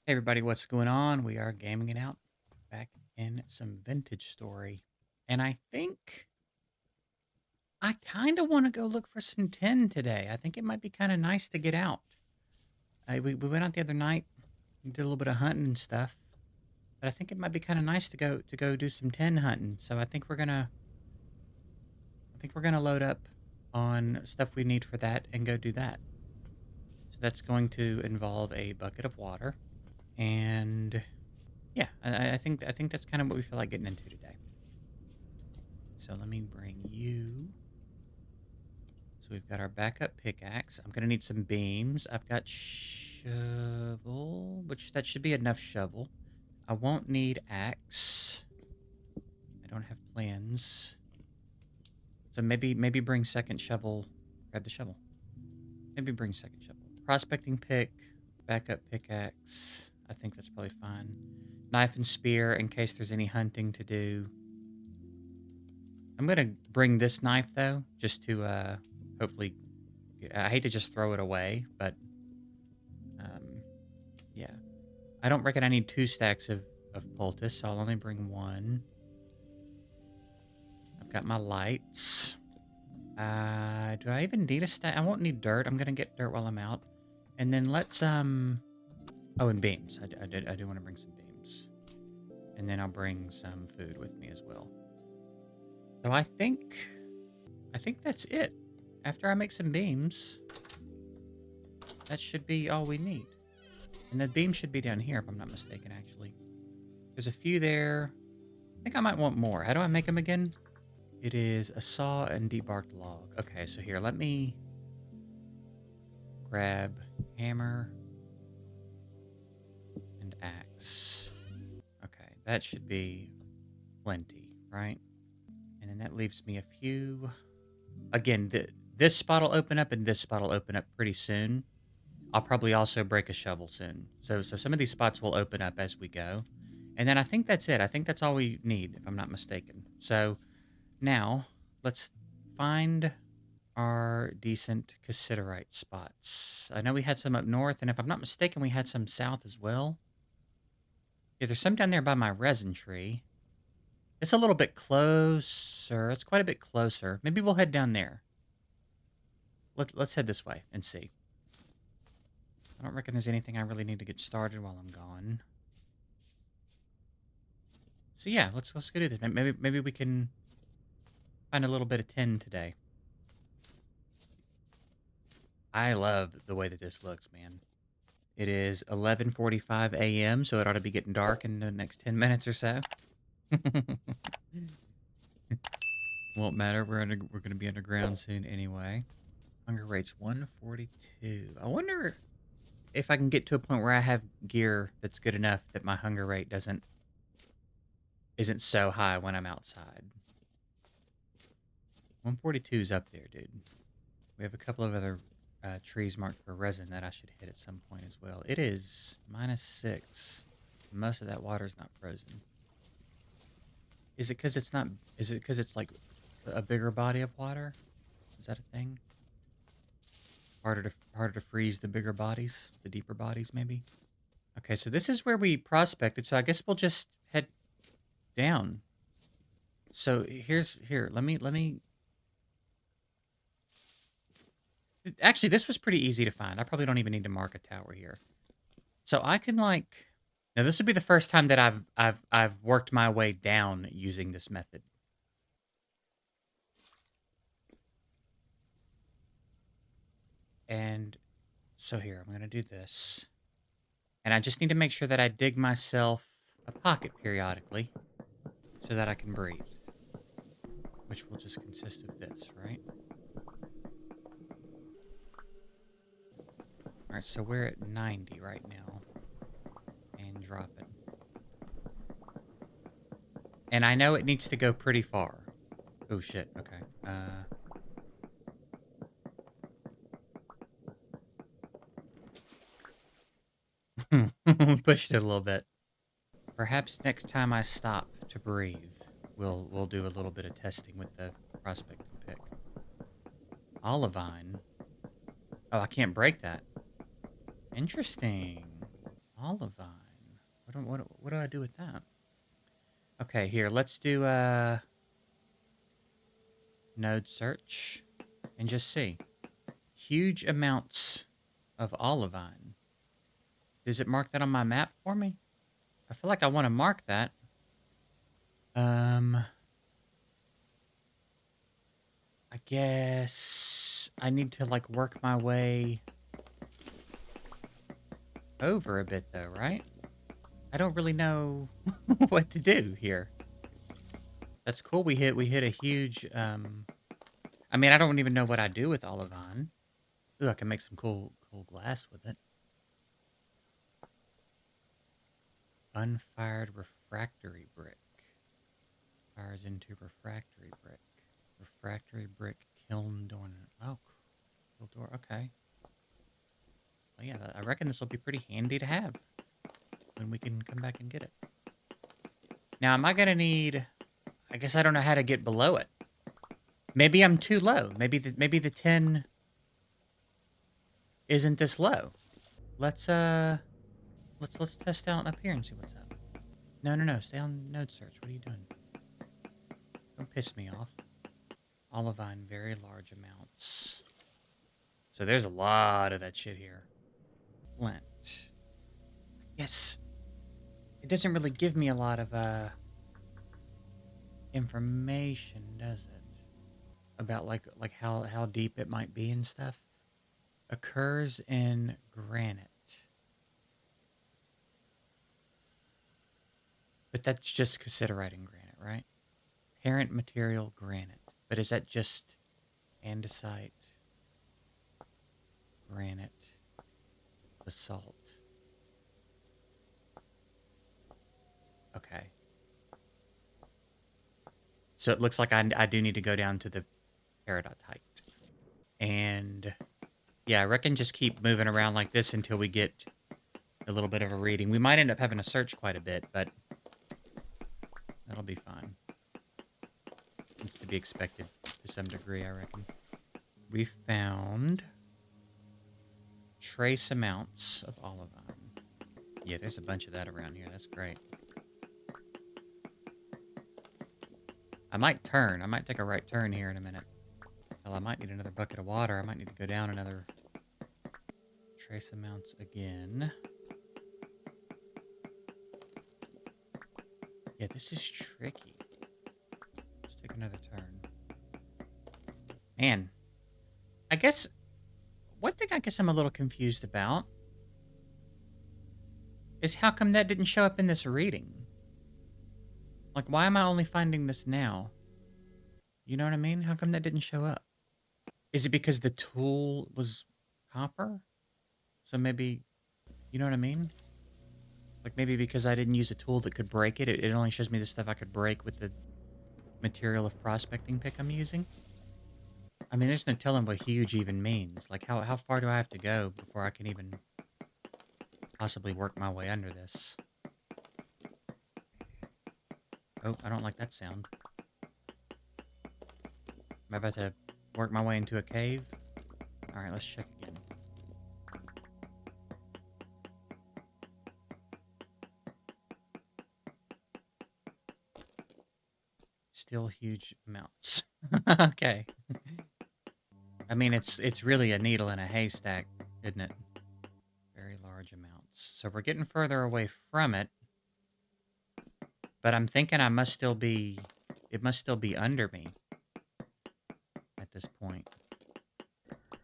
Hey everybody, what's going on? We are gaming it out back in some vintage story. And I think I kind of want to go look for some tin today. I think it might be kind of nice to get out. We went out the other night and did a little bit of hunting and stuff. But I think it might be kind of nice to go do some tin hunting. So I think we're gonna load up on stuff we need for that and go do that. So that's going to involve a bucket of water. And yeah, I think that's kind of what we feel like getting into today. So let me bring you. So we've got our backup pickaxe. I'm going to need some beams. I've got shovel, which that should be enough shovel. I won't need axe. I don't have plans. So maybe bring second shovel. Grab the shovel. Maybe bring second shovel. Prospecting pick, backup pickaxe. I think that's probably fine. Knife and spear in case there's any hunting to do. I'm going to bring this knife, though, just to hopefully... I hate to just throw it away, but yeah. I don't reckon I need 2 stacks of poultice, so I'll only bring 1. I've got my lights. Do I even need a stack? I won't need dirt. I'm going to get dirt while I'm out. And then let's... Oh, and beams. I do want to bring some beams. And then I'll bring some food with me as well. So I think that's it. After I make some beams, that should be all we need. And the beam should be down here, if I'm not mistaken, actually. There's a few there. I think I might want more. How do I make them again? It is a saw and debarked log. Okay, so here, let me grab hammer and axe. Okay, that should be plenty, right? And then that leaves me a few... Again, this spot will open up and this spot will open up pretty soon. I'll probably also break a shovel soon. So some of these spots will open up as we go. And then I think that's it. I think that's all we need, if I'm not mistaken. So now let's find our decent cassiterite spots. I know we had some up north, and if I'm not mistaken, we had some south as well. Yeah, there's some down there by my resin tree. It's a little bit closer. It's quite a bit closer. Maybe we'll head down there. Let's head this way and see. I don't reckon there's anything I really need to get started while I'm gone. So yeah, let's go do this. Maybe we can find a little bit of tin today. I love the way that this looks, man. It is 11:45 a.m., so it ought to be getting dark in the next 10 minutes or so. Won't matter. We're gonna be underground soon anyway. Hunger rate's 142. I wonder if I can get to a point where I have gear that's good enough that my hunger rate isn't so high when I'm outside. 142 is up there, dude. We have a couple of other trees marked for resin that I should hit at some point as well. It is -6. Most of that water is not frozen. Is it because it's not? Is it because it's like a bigger body of water? Is that a thing? Harder to freeze the bigger bodies, the deeper bodies, maybe. Okay, so this is where we prospected. So I guess we'll just head down. So here. Let me. Actually, this was pretty easy to find. I probably don't even need to mark a tower here. So I can like. Now this would be the first time that I've worked my way down using this method. And so here, I'm gonna do this. And I just need to make sure that I dig myself a pocket periodically so that I can breathe. Which will just consist of this, right? Alright, so we're at 90 right now. And dropping. And I know it needs to go pretty far. Oh shit, okay. Pushed it a little bit. Perhaps next time I stop to breathe, we'll do a little bit of testing with the prospecting pick. Olivine. Oh, I can't break that. Interesting. olivine. What do I do with that? Okay, here, let's do node search and just see. Huge amounts of olivine. Does it mark that on my map for me? I feel like I want to mark that. I guess I need to like work my way over a bit though, right? I don't really know what to do here. That's cool. We hit a huge I mean, I don't even know what I do with olivine. Ooh, I can make some cool glass with it. Unfired refractory brick. Fires into refractory brick. Refractory brick kiln door. Oh, cool door. Okay. Well, yeah, I reckon this will be pretty handy to have when we can come back and get it. Now, am I gonna need? I guess I don't know how to get below it. Maybe I'm too low. Maybe the 10 isn't this low. Let's test out up here and see what's up. No. Stay on node search. What are you doing? Don't piss me off. Olivine, very large amounts. So there's a lot of that shit here. Flint. Yes. It doesn't really give me a lot of information, does it? About like how deep it might be and stuff. Occurs in granite. But that's just cassiterite and granite, right? Parent material granite. But is that just andesite, granite, basalt? Okay. So it looks like I do need to go down to the peridotite. And yeah, I reckon just keep moving around like this until we get a little bit of a reading. We might end up having to search quite a bit, but that'll be fine. It's to be expected to some degree, I reckon. We found trace amounts of olivine. Yeah, there's a bunch of that around here. That's great. I might turn. I might take a right turn here in a minute. Well, I might need another bucket of water. I might need to go down another trace amounts again. Yeah, this is tricky. Let's take another turn. Man, I guess one thing I guess I'm a little confused about is how come that didn't show up in this reading? Like, why am I only finding this now? You know what I mean? How come that didn't show up? Is it because the tool was copper? So maybe, you know what I mean? Like maybe because I didn't use a tool that could break it, it only shows me the stuff I could break with the material of prospecting pick I'm using. I mean, there's no telling what huge even means. Like, how far do I have to go before I can even possibly work my way under this? Oh, I don't like that sound. Am I about to work my way into a cave? Alright, let's check again. Still huge amounts. Okay. I mean, it's really a needle in a haystack, isn't it? Very large amounts. So we're getting further away from it. But I'm thinking it must still be under me at this point.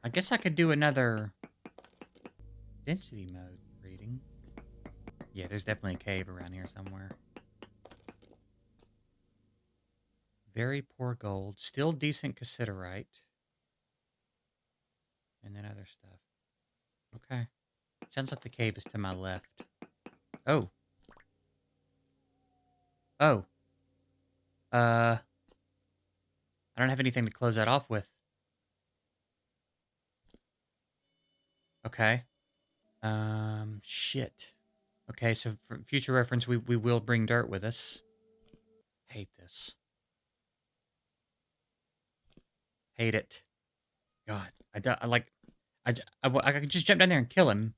I guess I could do another density mode reading. Yeah, there's definitely a cave around here somewhere. Very poor gold. Still decent cassiterite. And then other stuff. Okay. Sounds like the cave is to my left. Oh. Oh. I don't have anything to close that off with. Okay. Shit. Okay, so for future reference, we will bring dirt with us. Hate this. Hate it. God. I could just jump down there and kill him.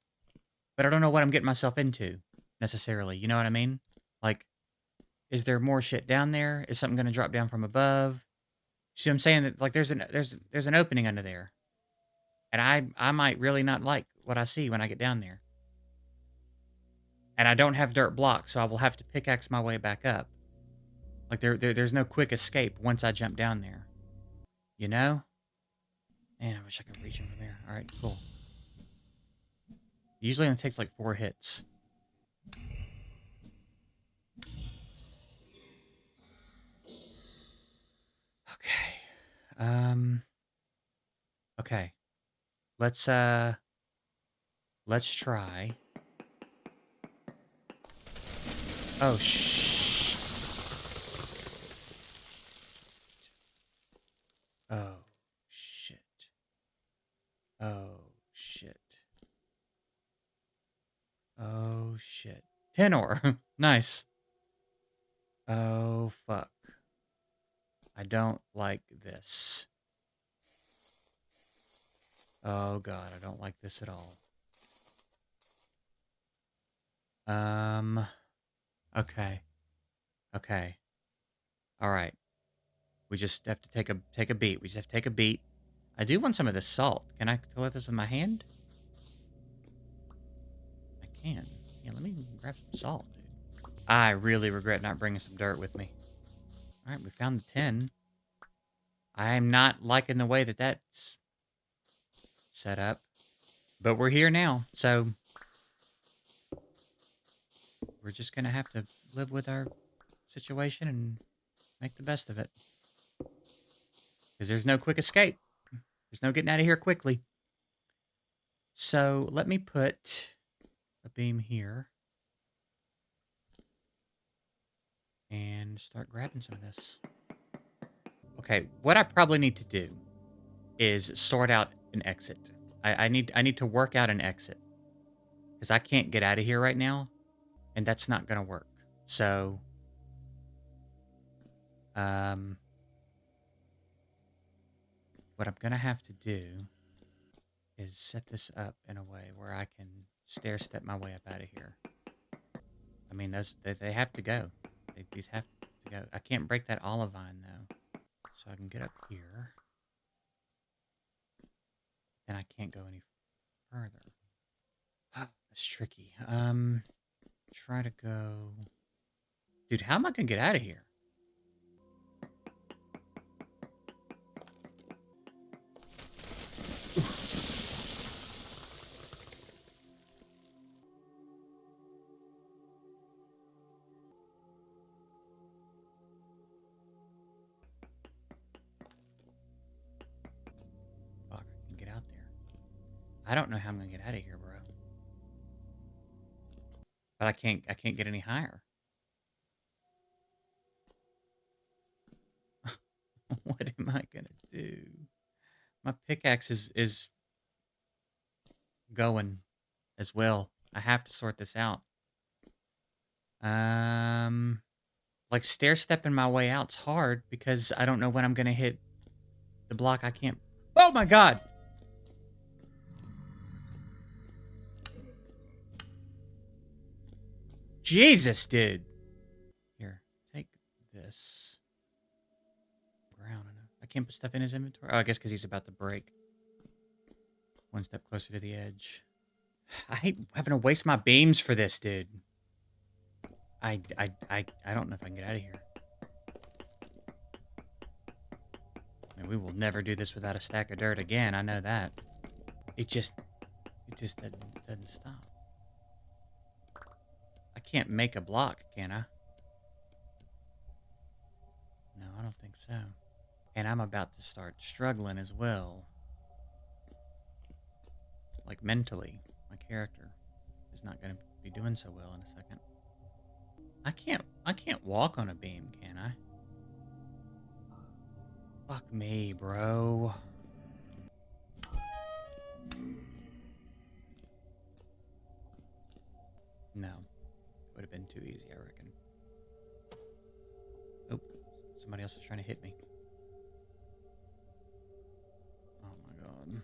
but I don't know what I'm getting myself into necessarily. You know what I mean? Like, is there more shit down there? Is something going to drop down from above? See what I'm saying? That like there's an opening under there, and I might really not like what I see when I get down there. And I don't have dirt blocks, so I will have to pickaxe my way back up. Like there's no quick escape once I jump down there. You know? Man, I wish I could reach him from there. All right, cool. Usually only takes like 4 hits. Okay. Okay. Let's try. Oh shh. Oh shit. Oh shit. Oh shit. Tenor. Nice. Oh fuck. I don't like this. Oh god, I don't like this at all. Um okay. Okay. All right. We just have to take a beat. We just have to take a beat. I do want some of this salt. Can I collect this with my hand? I can. Yeah, let me grab some salt, dude. I really regret not bringing some dirt with me. All right, we found the 10. I am not liking the way that that's set up, but we're here now, so we're just gonna have to live with our situation and make the best of it. Because there's no quick escape. There's no getting out of here quickly. So let me put a beam here and start grabbing some of this. Okay, what I probably need to do is sort out an exit. I need to work out an exit because I can't get out of here right now, and that's not gonna work. So, um, what I'm gonna have to do is set this up in a way where I can stair step my way up out of here. I mean, they have to go. These have to go. I can't break that olive vine though, so I can get up here. And I can't go any further. That's tricky. Try to go. Dude, how am I gonna get out of here? Fuck, I can get out there. I don't know how I'm gonna get out of here, bro. But I can't get any higher. What am I gonna do? My pickaxe is going as well. I have to sort this out. Um, like stair stepping my way out's hard because I don't know when I'm gonna hit the block I can't. Oh my god! Jesus, dude. Here, take this. Ground. I can't put stuff in his inventory. Oh, I guess because he's about to break. One step closer to the edge. I hate having to waste my beams for this, dude. I don't know if I can get out of here. I mean, we will never do this without a stack of dirt again. I know that. It just doesn't stop. I can't make a block, can I? No, I don't think so. And I'm about to start struggling as well. Like mentally, my character is not going to be doing so well in a second. I can't walk on a beam, can I? Fuck me, bro. No. Would have been too easy, I reckon. Oh, somebody else is trying to hit me. Oh my god.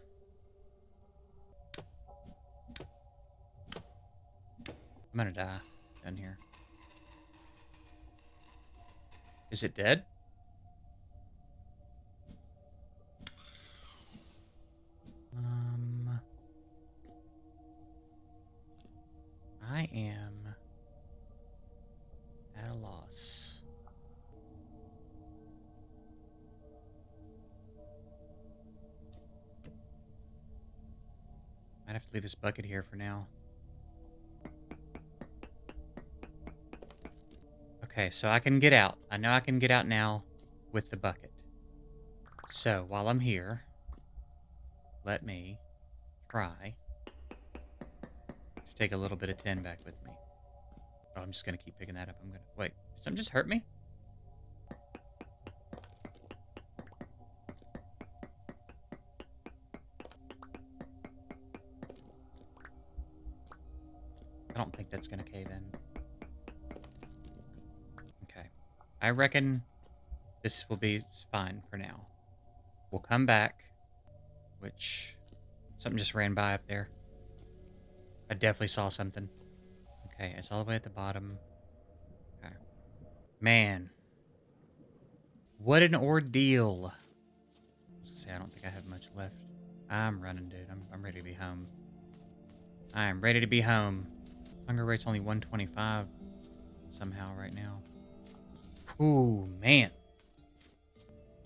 I'm gonna die down here. Is it dead? Um, I am at a loss. Might have to leave this bucket here for now. Okay, so I can get out. I know I can get out now with the bucket. So while I'm here, let me try to take a little bit of tin back with me. Oh, I'm just gonna keep picking that up. I'm gonna wait. Did something just hurt me? I don't think that's gonna cave in. Okay. I reckon this will be fine for now. We'll come back, which something just ran by up there. I definitely saw something. Okay, it's all the way at the bottom. Okay. Man, what an ordeal. I was gonna say, I don't think I have much left. I'm running, dude. I'm ready to be home. I am ready to be home. Hunger rate's only 125 somehow right now. Ooh, man.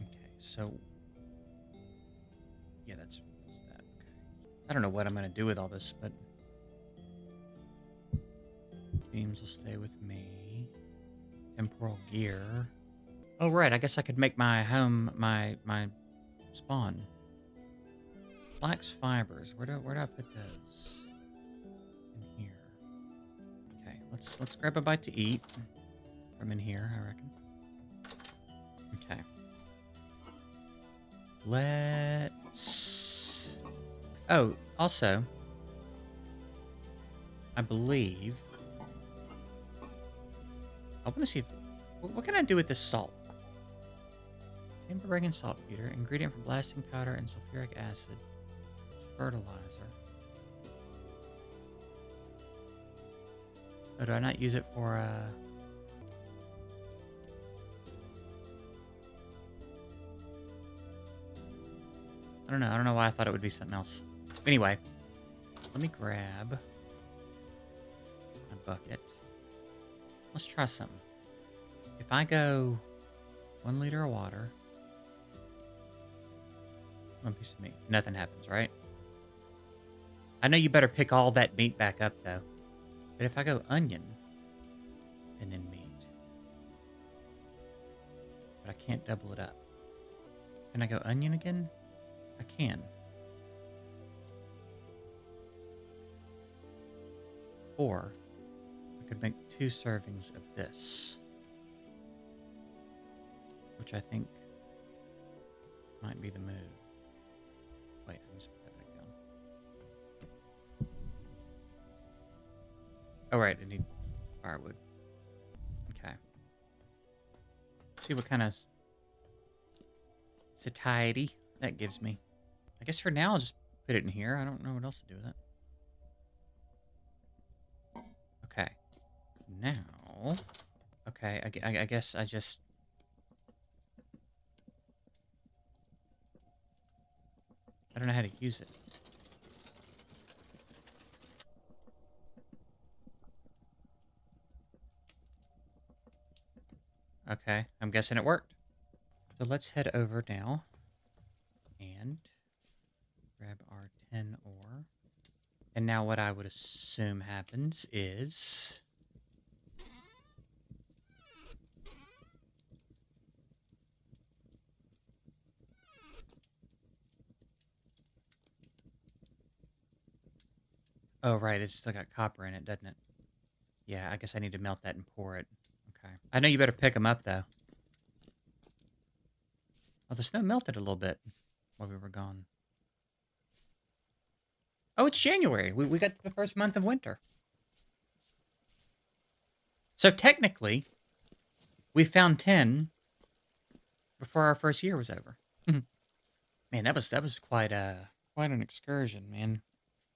Okay, so... yeah, that's that. Okay. I don't know what I'm going to do with all this, but... beams will stay with me. Temporal gear. Oh, right. I guess I could make my home, my spawn. Flax fibers. Where do I put those? In here. Okay, let's grab a bite to eat from in here, I reckon. Okay. Let's... oh, also, I believe... I want to see... what can I do with this salt? Timber ring and saltpeter. Ingredient for blasting powder and sulfuric acid. Fertilizer. Oh, do I not use it for, I don't know. I don't know why I thought it would be something else. Anyway, let me grab my bucket. Let's try something. If I go 1 liter of water, 1 piece of meat, nothing happens, right? I know you better pick all that meat back up, though. But if I go onion and then meat, but I can't double it up. Can I go onion again? I can. Or I could make 2 servings of this, which I think might be the move. Wait, let me just put that back down. Oh, right, I need firewood. Okay. See what kind of satiety that gives me. I guess for now, I'll just put it in here. I don't know what else to do with it. Okay. Now... okay, I guess I just... I don't know how to use it. Okay, I'm guessing it worked. So let's head over now and grab our tin ore. And now what I would assume happens is... oh, right, it's still got copper in it, doesn't it? Yeah, I guess I need to melt that and pour it. Okay. I know you better pick them up, though. Oh, the snow melted a little bit while we were gone. Oh, it's January. We got the first month of winter. So technically, we found 10 before our first year was over. Man, that was quite an excursion, man.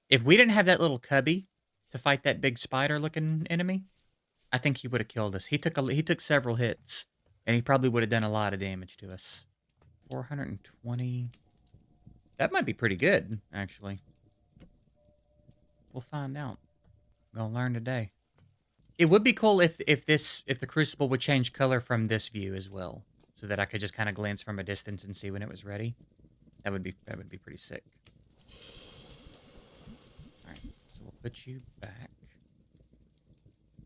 If we didn't have that little cubby to fight that big spider-looking enemy, I think he would have killed us. He took several hits, and he probably would have done a lot of damage to us. 420. That might be pretty good, actually. We'll find out. Gonna learn today. It would be cool if the crucible would change color from this view as well, so that I could just kind of glance from a distance and see when it was ready. That would be pretty sick. All right, so we'll put you back,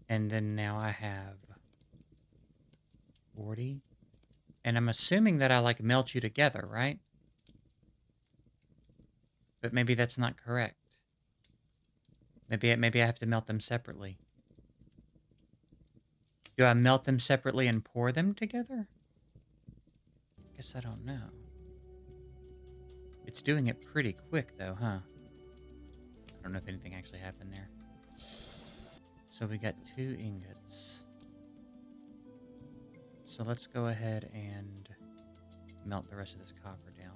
and then now I have 40, and I'm assuming that I like melt you together, right? But maybe that's not correct. Maybe I have to melt them separately. Do I melt them separately and pour them together? Guess I don't know. It's doing it pretty quick, though, huh? I don't know if anything actually happened there. So we got 2 ingots. So let's go ahead and melt the rest of this copper down.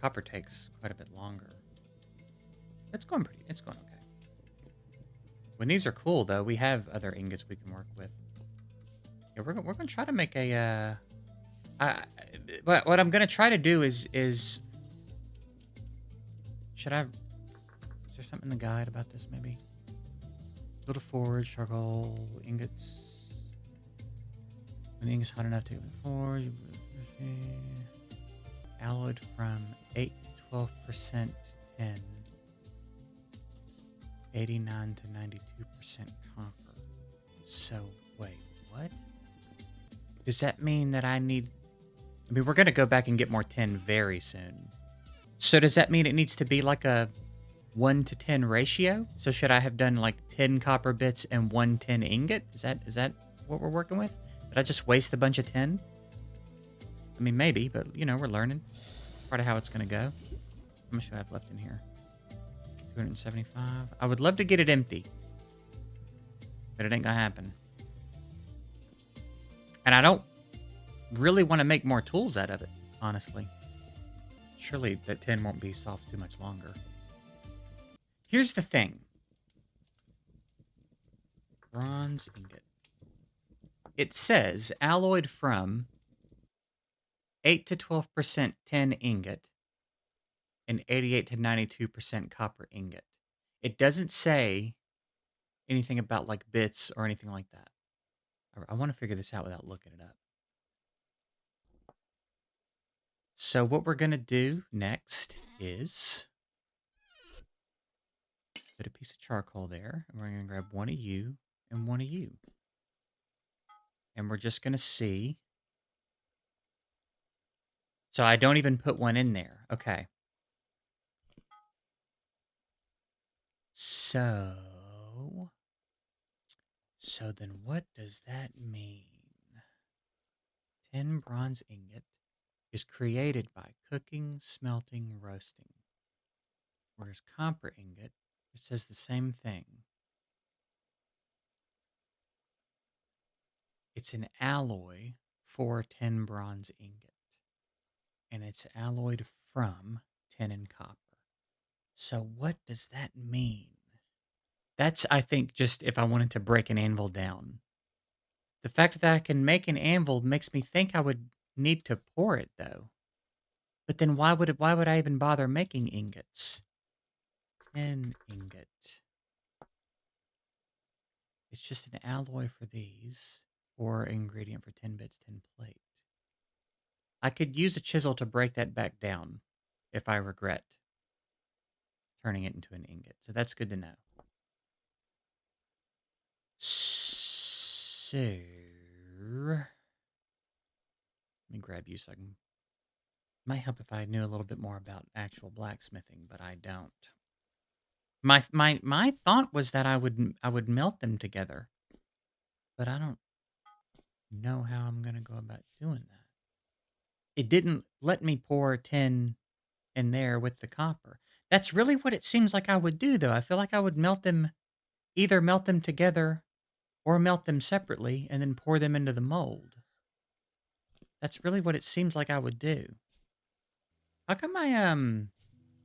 Copper takes quite a bit longer. It's going okay. When these are cool, though, we have other ingots we can work with. Yeah, we're gonna try to make a. But what I'm gonna try to do is. Should I? Is there something in the guide about this? Maybe. Build a forge, charcoal, ingots. When the ingot's hot enough to forge. Alloyed from 8 to 12% tin. 89 to 92% copper. So, wait, what? Does that mean that I need... I mean, we're going to go back and get more tin very soon. So does that mean it needs to be like a 1 to 10 ratio? So should I have done like 10 copper bits and 1 tin ingot? Is that what we're working with? Did I just waste a bunch of tin? I mean, maybe, but, you know, we're learning. Part of how it's going to go. How much do I have left in here? 275. I would love to get it empty. But it ain't going to happen. And I don't really want to make more tools out of it, honestly. Surely that tin won't be soft too much longer. Here's the thing. Bronze ingot. It says alloyed from 8 to 12% tin ingot and 88 to 92% copper ingot. It doesn't say anything about like bits or anything like that. I want to figure this out without looking it up. So what we're going to do next is put a piece of charcoal there. And we're going to grab one of you and one of you. And we're just going to see. So I don't even put one in there. Okay. So then what does that mean? 10 bronze ingot is created by cooking, smelting, roasting. Whereas copper ingot, it says the same thing. It's an alloy for 10 bronze ingot. And it's alloyed from tin and copper. So what does that mean? That's, I think, just if I wanted to break an anvil down. The fact that I can make an anvil makes me think I would need to pour it, though. But then why would I even bother making ingots? An ingot. It's just an alloy for these, or ingredient for 10 bits, 10 plate. I could use a chisel to break that back down if I regret turning it into an ingot. So that's good to know. So, let me grab you so I can... Might help if I knew a little bit more about actual blacksmithing, but I don't. My thought was that I would melt them together, but I don't know how I'm gonna go about doing that. It didn't let me pour tin in there with the copper. That's really what it seems like I would do, though. I feel like I would either melt them together or melt them separately and then pour them into the mold. That's really what it seems like I would do. How come I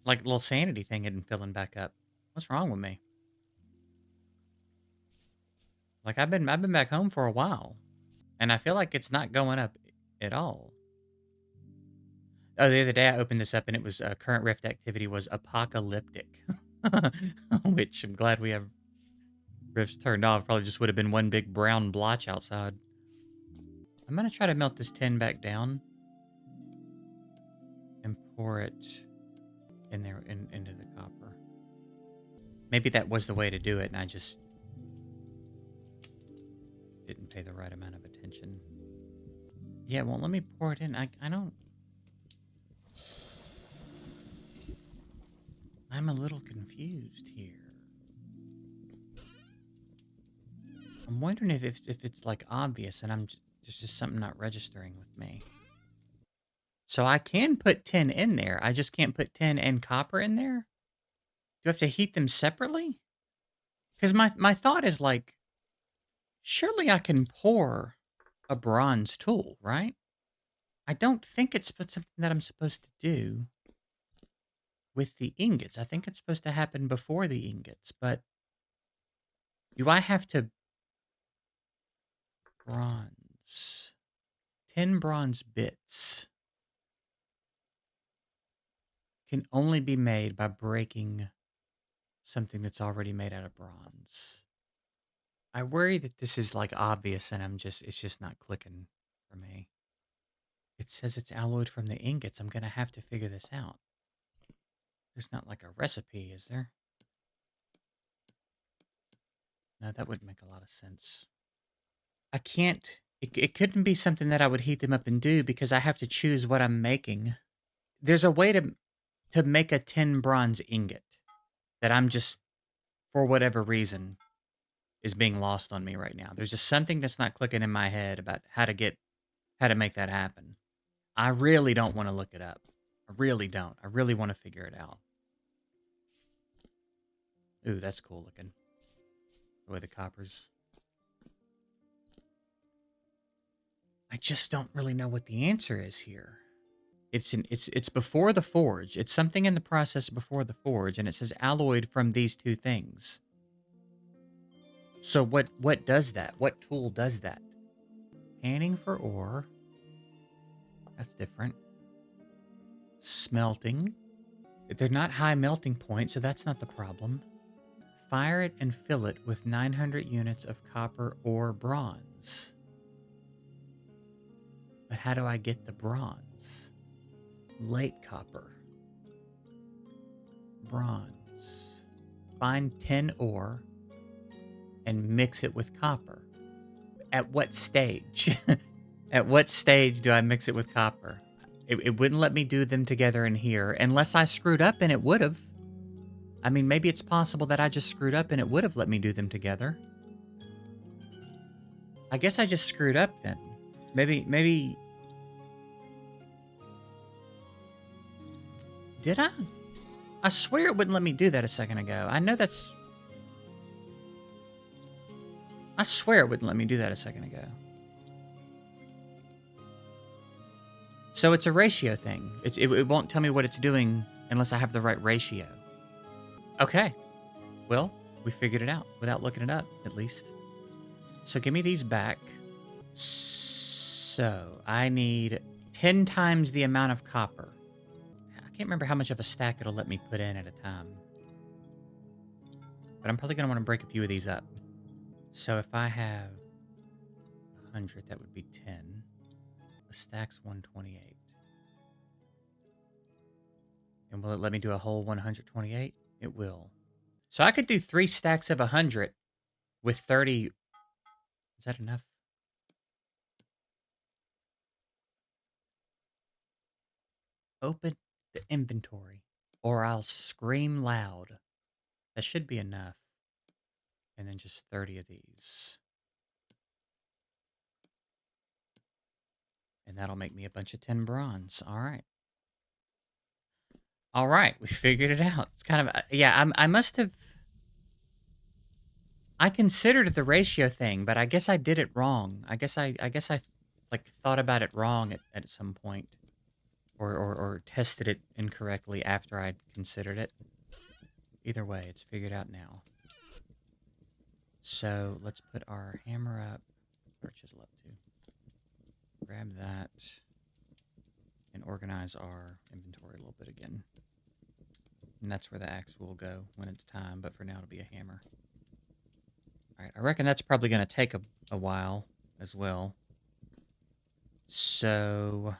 like, little sanity thing isn't filling back up. What's wrong with me? Like, I've been back home for a while, and I feel like it's not going up at all. Oh, the other day I opened this up and it was current Rift activity was apocalyptic, which I'm glad we have Rifts turned off. Probably just would have been one big brown blotch outside. I'm gonna try to melt this tin back down and pour it in there into the copper. Maybe that was the way to do it, and I just didn't pay the right amount of attention. Yeah, well, let me pour it in. I don't. I'm a little confused here. I'm wondering if it's like obvious and there's just something not registering with me. So I can put tin in there. I just can't put tin and copper in there? Do I have to heat them separately? Because my thought is like, surely I can pour a bronze tool, right? I don't think it's something that I'm supposed to do with the ingots. I think it's supposed to happen before the ingots, but do I have to bronze? 10 bronze bits can only be made by breaking something that's already made out of bronze. I worry that this is like obvious and it's just not clicking for me. It says it's alloyed from the ingots. I'm going to have to figure this out. There's not like a recipe, is there? No, that wouldn't make a lot of sense. I can't, it couldn't be something that I would heat them up and do because I have to choose what I'm making. There's a way to make a tin bronze ingot that I'm just, for whatever reason, is being lost on me right now. There's just something that's not clicking in my head about how to make that happen. I really don't want to look it up. I really don't. I really want to figure it out. Ooh, that's cool looking. The way the copper's. I just don't really know what the answer is here. It's before the forge. It's something in the process before the forge, and it says alloyed from these two things. So what does that? What tool does that? Panning for ore. That's different. Smelting. They're not high melting point, so that's not the problem. Fire it and fill it with 900 units of copper or bronze. But how do I get the bronze? Late copper. Bronze. Find tin ore and mix it with copper. At what stage? At what stage do I mix it with copper? It wouldn't let me do them together in here unless I screwed up, and it would have. I mean, maybe it's possible that I just screwed up and it would have let me do them together. I guess I just screwed up then. Maybe... Did I? I swear it wouldn't let me do that a second ago. I know that's... I swear it wouldn't let me do that a second ago. So it's a ratio thing. It won't tell me what it's doing unless I have the right ratio. Okay. Well, we figured it out without looking it up, at least. So give me these back. So I need 10 times the amount of copper. I can't remember how much of a stack it'll let me put in at a time. But I'm probably going to want to break a few of these up. So if I have 100, that would be 10. A stack's 128. And will it let me do a whole 128? It will. So I could do 3 stacks of 100 with 30. Is that enough? Open the inventory, or I'll scream loud. That should be enough. And then just 30 of these. And that'll make me a bunch of 10 bronze. All right. All right, we figured it out. It's kind of, yeah, I must have, I considered the ratio thing, but I guess I did it wrong. I guess I like thought about it wrong at some point. or tested it incorrectly after I'd considered it. Either way, it's figured out now. So let's put our hammer up, or chisel up too. Grab that and organize our inventory a little bit again. And that's where the axe will go when it's time, but for now it'll be a hammer. All right, I reckon that's probably going to take a while as well. So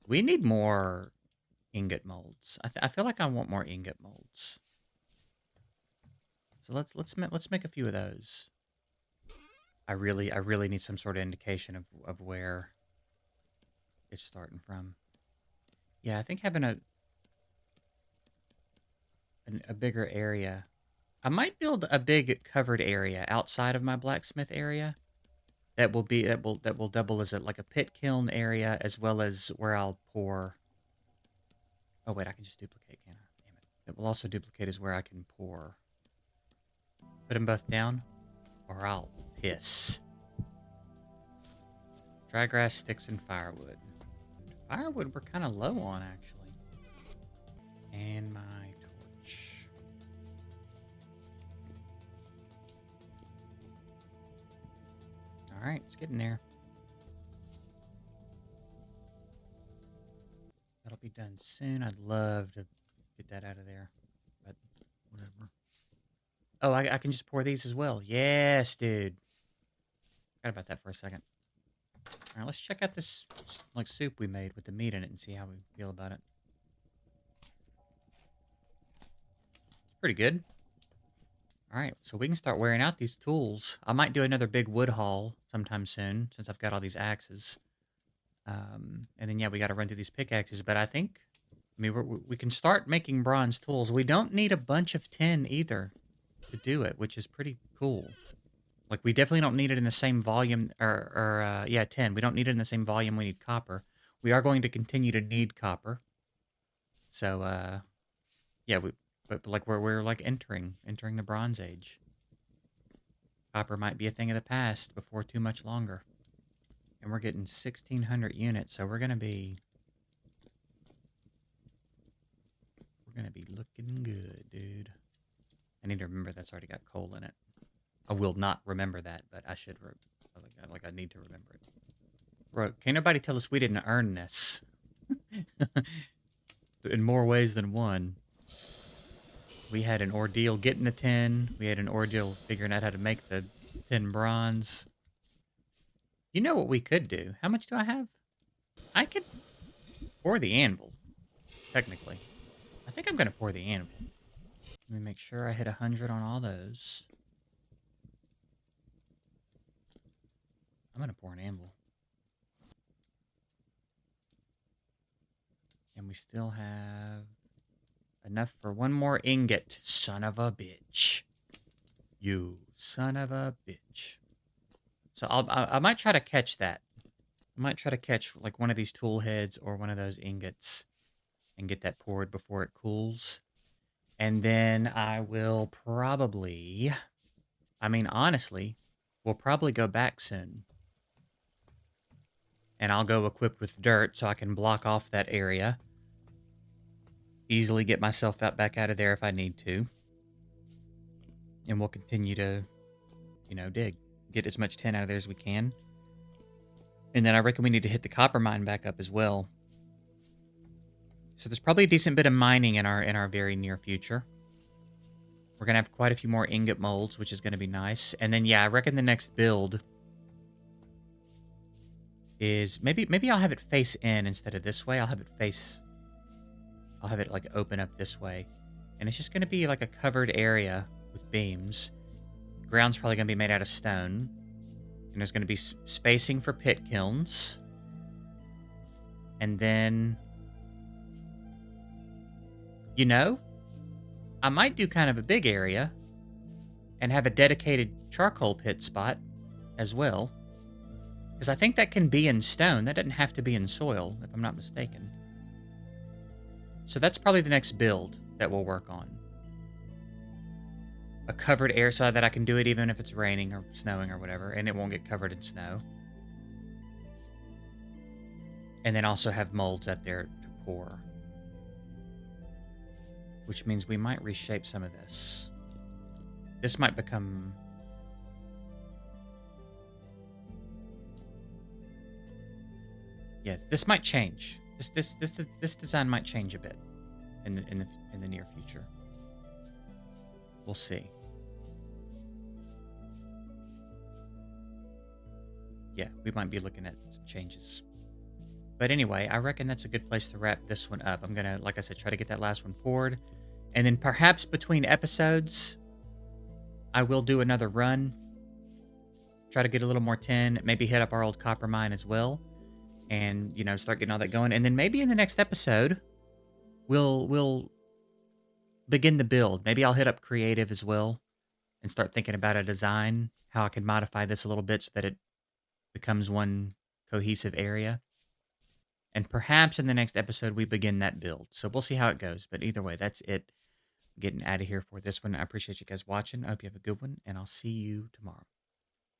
we need more ingot molds. I feel like I want more ingot molds. So let's make a few of those. I really need some sort of indication of where it's starting from. Yeah, I think having a bigger area. I might build a big covered area outside of my blacksmith area. That will double as like a pit kiln area as well as where I'll pour. Oh wait, I can just duplicate, can I? Damn it. That will also duplicate as where I can pour. Put them both down, or I'll piss. Dry grass, sticks, and firewood. Firewood we're kind of low on, actually. And my torch. Alright, it's getting there. That'll be done soon. I'd love to get that out of there, but whatever. Oh, I can just pour these as well. Yes, dude. Forgot about that for a second. All right, let's check out this like soup we made with the meat in it and see how we feel about it. Pretty good. All right, so we can start wearing out these tools. I might do another big wood haul sometime soon since I've got all these axes. And then, yeah, we got to run through these pickaxes. But I think, I mean, we can start making bronze tools. We don't need a bunch of tin either to do it, which is pretty cool. Like, we definitely don't need it in the same volume, yeah, tin. We don't need it in the same volume we need copper. We are going to continue to need copper. So, yeah, but like we're like entering the Bronze Age. Copper might be a thing of the past before too much longer. And we're getting 1,600 units, so we're gonna be looking good, dude. I need to remember that's already got coal in it. I will not remember that, but I should. Like I need to remember it. Bro, can't nobody tell us we didn't earn this. In more ways than one. We had an ordeal getting the tin. We had an ordeal figuring out how to make the tin bronze. You know what we could do? How much do I have? I could pour the anvil, technically. I think I'm going to pour the anvil. Let me make sure I hit 100 on all those. I'm going to pour an anvil. And we still have enough for one more ingot. Son of a bitch. You son of a bitch. So I might try to catch that. I might try to catch like one of these tool heads or one of those ingots and get that poured before it cools. And then I will probably, I mean, honestly, we'll probably go back soon. And I'll go equipped with dirt so I can block off that area. Easily get myself back out of there if I need to. And we'll continue to, dig. Get as much tin out of there as we can. And then I reckon we need to hit the copper mine back up as well. So there's probably a decent bit of mining in our very near future. We're going to have quite a few more ingot molds, which is going to be nice. And then, yeah, I reckon the next build is... Maybe I'll have it face in instead of this way. I'll have it, like, open up this way. And it's just going to be, like, a covered area with beams. The ground's probably going to be made out of stone. And there's going to be spacing for pit kilns. And then... I might do kind of a big area and have a dedicated charcoal pit spot as well. Because I think that can be in stone. That doesn't have to be in soil, if I'm not mistaken. So that's probably the next build that we'll work on. A covered area so that I can do it even if it's raining or snowing or whatever, and it won't get covered in snow. And then also have molds out there to pour. Which means we might reshape some of this. This might become... Yeah, this might change. This design might change a bit in the near future. We'll see. Yeah, we might be looking at some changes. But anyway, I reckon that's a good place to wrap this one up. I'm gonna, like I said, try to get that last one poured, and then perhaps between episodes, I will do another run. Try to get a little more tin. Maybe hit up our old copper mine as well, and start getting all that going. And then maybe in the next episode, we'll begin the build. Maybe I'll hit up creative as well and start thinking about a design, how I can modify this a little bit so that it becomes one cohesive area. And perhaps in the next episode, we begin that build. So we'll see how it goes. But either way, that's it. Getting out of here for this one. I appreciate you guys watching. I hope you have a good one, and I'll see you tomorrow.